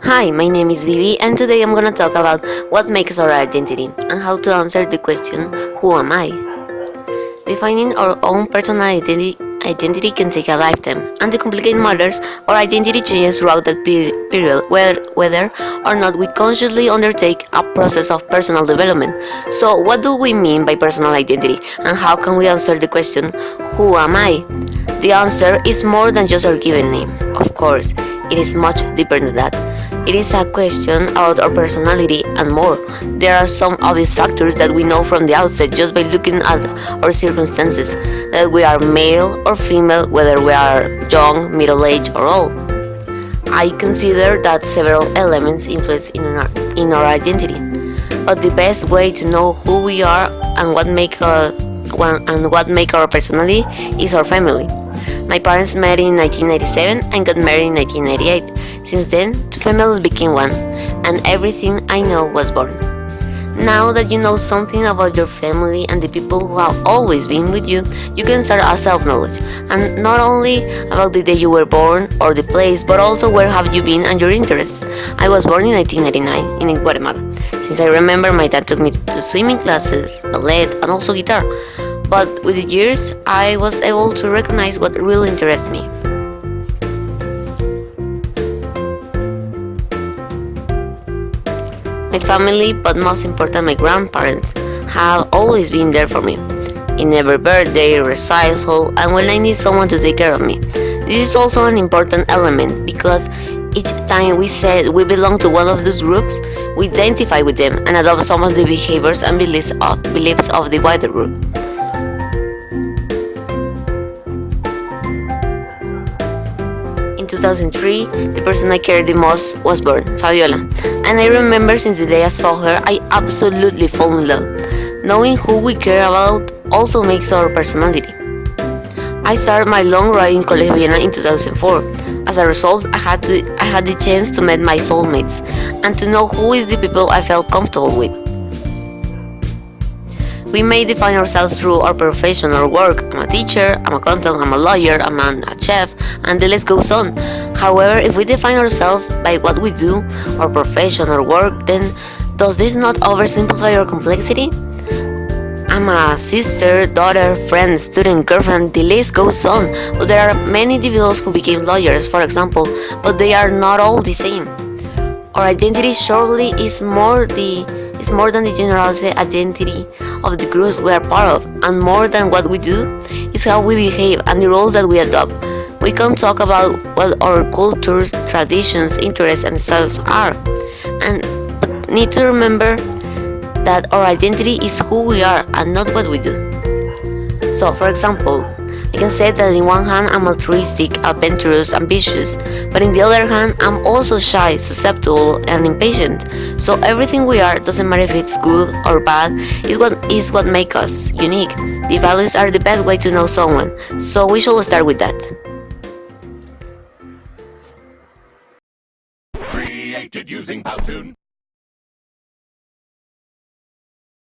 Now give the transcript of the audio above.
Hi, my name is Vivi, and today I'm gonna talk about what makes our identity and how to answer the question, who am I? Defining our own personal identity can take a lifetime, and to complicate matters, our identity changes throughout that period, whether or not we consciously undertake a process of personal development. So, what do we mean by personal identity, and how can we answer the question, who am I? The answer is more than just our given name. Of course, it is much deeper than that. It is a question about our personality and more. There are some obvious factors that we know from the outset just by looking at our circumstances, that we are male or female, whether we are young, middle-aged, or old. I consider that several elements influence in our identity, but the best way to know who we are and what make our personality is our family. My parents met in 1997 and got married in 1998. Since then, two families became one, and everything I know was born. Now that you know something about your family and the people who have always been with you, you can start a self-knowledge, and not only about the day you were born or the place, but also where have you been and your interests. I was born in 1999 in Guatemala. Since I remember, my dad took me to swimming classes, ballet, and also guitar. But with the years, I was able to recognize what really interests me. My family, but most important my grandparents, have always been there for me. In every birthday, recital, and when I need someone to take care of me. This is also an important element because each time we said we belong to one of those groups, we identify with them and adopt some of the behaviors and beliefs of the wider group. In 2003, the person I cared the most was born, Fabiola, and I remember since the day I saw her, I absolutely fell in love. Knowing who we care about also makes our personality. I started my long ride in Colegio Viena in 2004. As a result, I had the chance to meet my soulmates and to know who is the people I felt comfortable with. We may define ourselves through our profession or work. I'm a teacher, I'm a accountant, I'm a lawyer, I'm a chef, and the list goes on. However, if we define ourselves by what we do, our profession or work, then does this not oversimplify our complexity? I'm a sister, daughter, friend, student, girlfriend, the list goes on. But there are many individuals who became lawyers, for example, but they are not all the same. Our identity surely is more than the general identity of the groups we are part of, and more than what we do is how we behave and the roles that we adopt. We can talk about what our cultures, traditions, interests, and styles are, but need to remember that our identity is who we are and not what we do. So, for example, I can say that in one hand I'm altruistic, adventurous, ambitious, but in the other hand I'm also shy, susceptible, and impatient. So everything we are, doesn't matter if it's good or bad, is what makes us unique. The values are the best way to know someone, so we should start with that. Created using Powtoon.